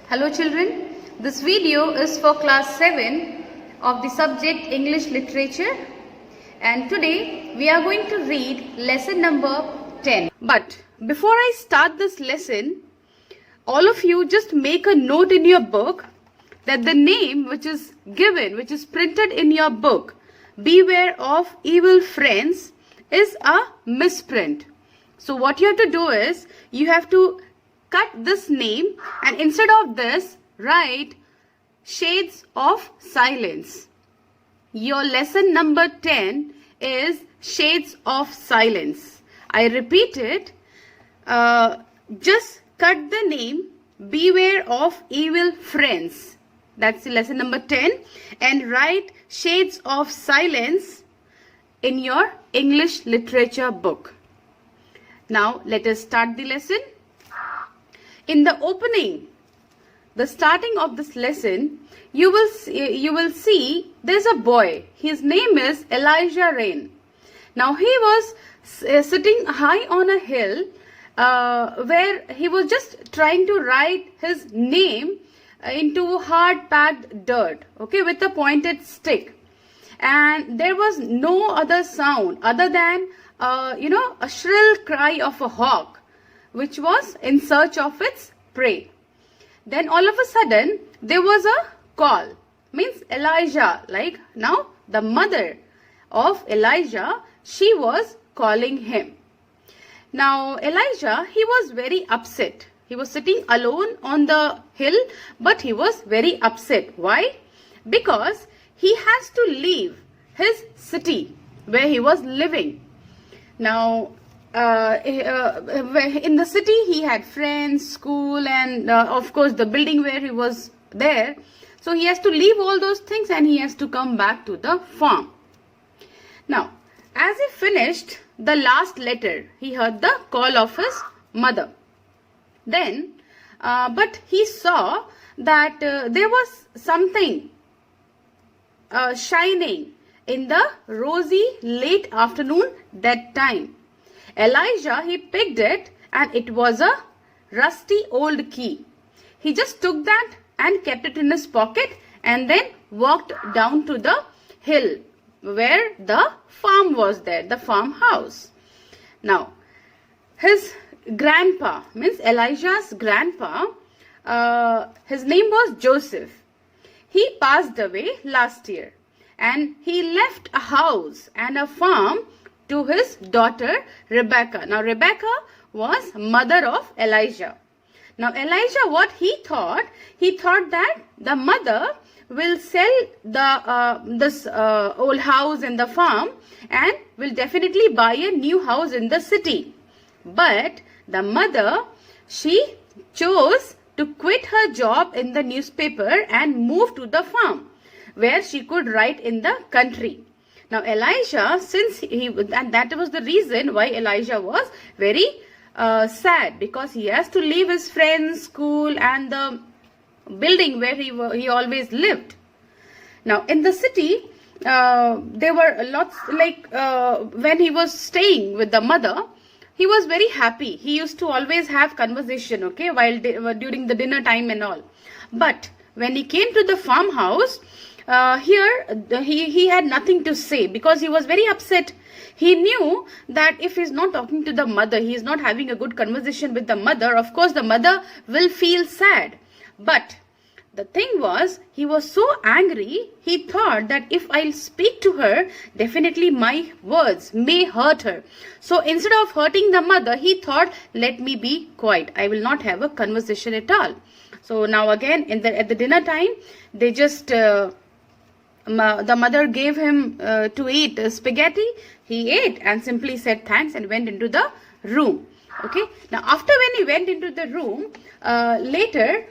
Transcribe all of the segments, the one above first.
Hello children, this video is for class 7 of the subject English Literature, and today we are going to read lesson number 10. But before I start this lesson, all of you just make a note in your book that the name which is given, which is printed in your book, Beware of Evil Friends, is a misprint. So what you have to do is, you have to cut this name and instead of this, write Shades of Silence. Your lesson number 10 is Shades of Silence. I repeat it, just cut the name Beware of Evil Friends. That's lesson number 10, and write Shades of Silence in your English Literature book. Now let us start the lesson. In the opening, the starting of this lesson, you will see there's a boy. His name is Elijah Rain. Now he was sitting high on a hill where he was just trying to write his name into hard packed dirt, okay, with a pointed stick. And there was no other sound other than a shrill cry of a hawk, which was in search of its prey. Then all of a sudden, there was a call. Means Elijah, like now the mother of Elijah, she was calling him. Now Elijah, he was very upset. He was sitting alone on the hill, but he was very upset. Why? Because he has to leave his city where he was living. Now, in the city he had friends, school, and of course the building where he was there. So he has to leave all those things and he has to come back to the farm. Now, as he finished the last letter, he heard the call of his mother. Then, but he saw that there was something shining in the rosy late afternoon that time. Elijah, he picked it and it was a rusty old key. He just took that and kept it in his pocket and then walked down to the hill where the farm was there, the farmhouse. Now, his grandpa, means Elijah's grandpa, his name was Joseph. He passed away last year and he left a house and a farm to his daughter Rebecca. Now Rebecca was mother of Elijah. Now Elijah, what he thought that the mother will sell the this old house and the farm and will definitely buy a new house in the city. But the mother, she chose to quit her job in the newspaper and move to the farm where she could write in the country. Now Elijah, and that was the reason why Elijah was very sad, because he has to leave his friends, school, and the building where he always lived. Now in the city, there were lots, like when he was staying with the mother, he was very happy. He used to always have conversation, okay, while during the dinner time and all. But when he came to the farmhouse, he had nothing to say because he was very upset. He knew that if he's not talking to the mother, he is not having a good conversation with the mother, of course the mother will feel sad. But the thing was, he was so angry, he thought that if I'll speak to her, definitely my words may hurt her. So instead of hurting the mother, he thought, let me be quiet. I will not have a conversation at all. So now again, at the dinner time, they just... the mother gave him to eat spaghetti. He ate and simply said thanks and went into the room. Okay. Now after when he went into the room, later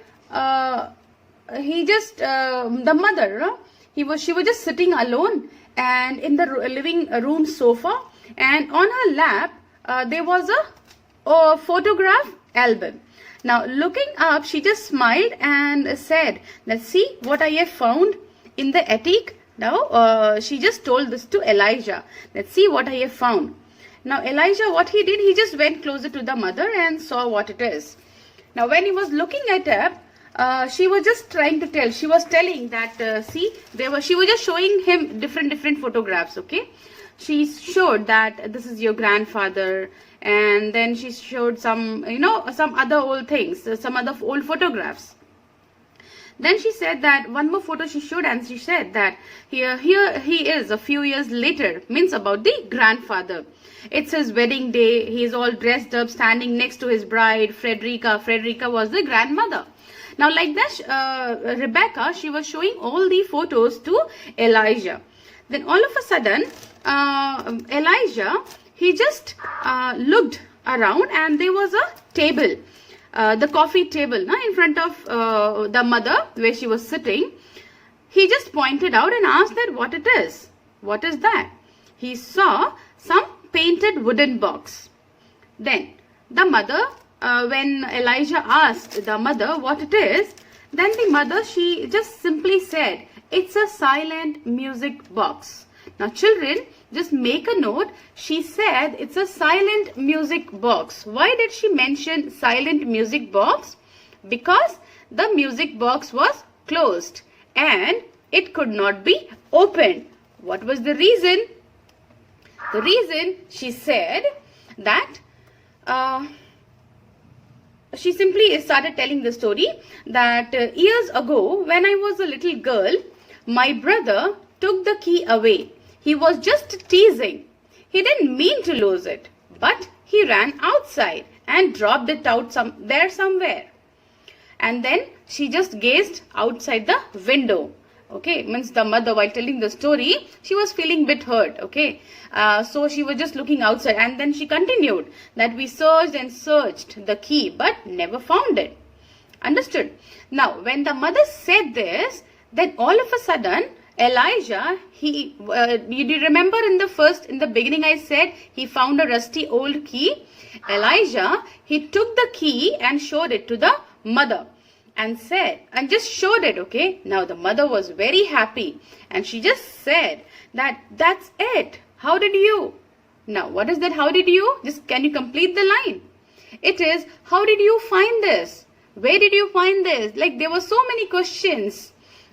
he just the mother, she was just sitting alone and in the living room sofa, and on her lap there was a photograph album. Now looking up, she just smiled and said, let's see what I have found in the attic. Now she just told this to Elijah. Let's see what I have found. Now Elijah, what he did, he just went closer to the mother and saw what it is. Now when he was looking at it, she was just trying to tell. She was telling that see, she was just showing him different photographs. Okay, she showed that this is your grandfather, and then she showed some, some other old things, some other old photographs. Then she said that one more photo she showed, and she said that here he is a few years later, means about the grandfather. It's his wedding day. He is all dressed up, standing next to his bride, Frederica. Frederica was the grandmother. Now, like that, Rebecca, she was showing all the photos to Elijah. Then all of a sudden, Elijah, he just looked around, and there was a table, the coffee table, in front of the mother where she was sitting. He just pointed out and asked that what it is. What is that? He saw some painted wooden box. Then the mother, when Elijah asked the mother what it is, then the mother, she just simply said, it's a silent music box. Now children, just make a note. She said it's a silent music box. Why did she mention silent music box? Because the music box was closed and it could not be opened. What was the reason? The reason, she said that she simply started telling the story that years ago, when I was a little girl, my brother took the key away. He was just teasing. He didn't mean to lose it, but he ran outside and dropped it out there somewhere. And then she just gazed outside the window. Okay, means the mother, while telling the story, she was feeling a bit hurt. Okay, so she was just looking outside, and then she continued that we searched and searched the key but never found it. Understood? Now, when the mother said this, then all of a sudden, Elijah, you remember in the beginning I said he found a rusty old key. Elijah, he took the key and showed it to the mother. And said, and just showed it, okay. Now the mother was very happy, and she just said that that's it. How did you? Now what is that? How did you? Just can you complete the line? It is, how did you find this? Where did you find this? Like there were so many questions.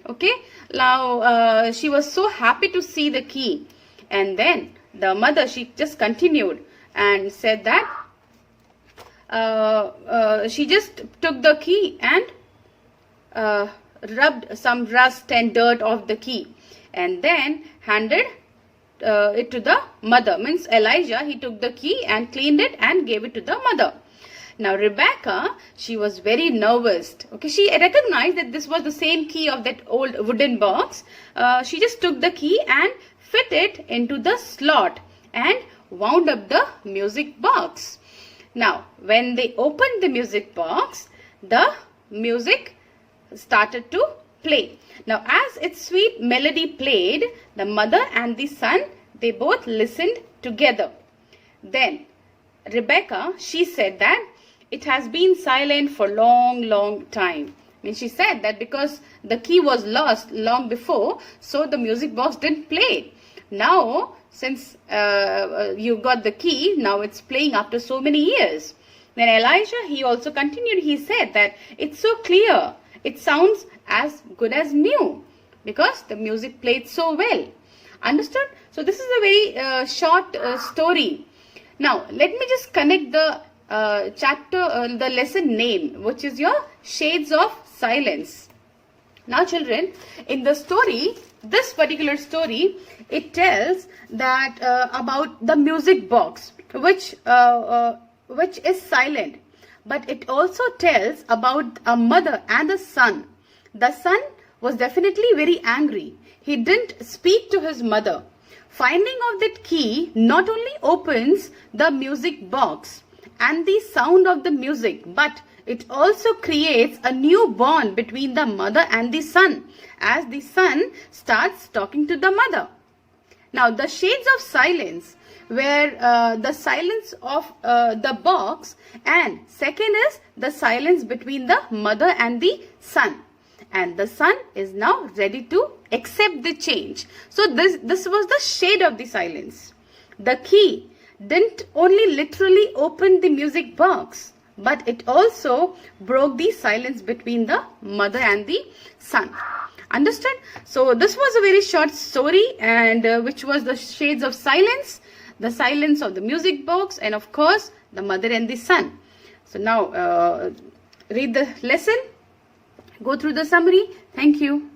Okay. Now she was so happy to see the key, and then the mother, she just continued and said that she just took the key and rubbed some rust and dirt off the key, and then handed it to the mother. Means Elijah, he took the key and cleaned it and gave it to the mother. Now Rebecca, she was very nervous. Okay, she recognized that this was the same key of that old wooden box. She just took the key and fit it into the slot and wound up the music box. Now when they opened the music box, the music started to play. Now as its sweet melody played, the mother and the son, they both listened together. Then Rebecca, she said that it has been silent for long time. I mean, she said that because the key was lost long before, so the music box didn't play. Now since you got the key, now it's playing after so many years. Then Elijah, he also continued. He said that it's so clear. It sounds as good as new because the music played so well. Understood? So this is a very short story. Now let me just connect the the lesson name, which is your Shades of Silence. Now children, in the story, this particular story, it tells that about the music box, which is silent. But it also tells about a mother and a son. The son was definitely very angry. He didn't speak to his mother. Finding of that key not only opens the music box and the sound of the music, but it also creates a new bond between the mother and the son, as the son starts talking to the mother. Now the shades of silence, where the silence of the box, and second is the silence between the mother and the son, and the son is now ready to accept the change. So this was the shade of the silence. The key didn't only literally open the music box, but it also broke the silence between the mother and the son. Understood? So this was a very short story, and which was the shades of silence, the silence of the music box, and of course the mother and the son. So now read the lesson, go through the summary. Thank you.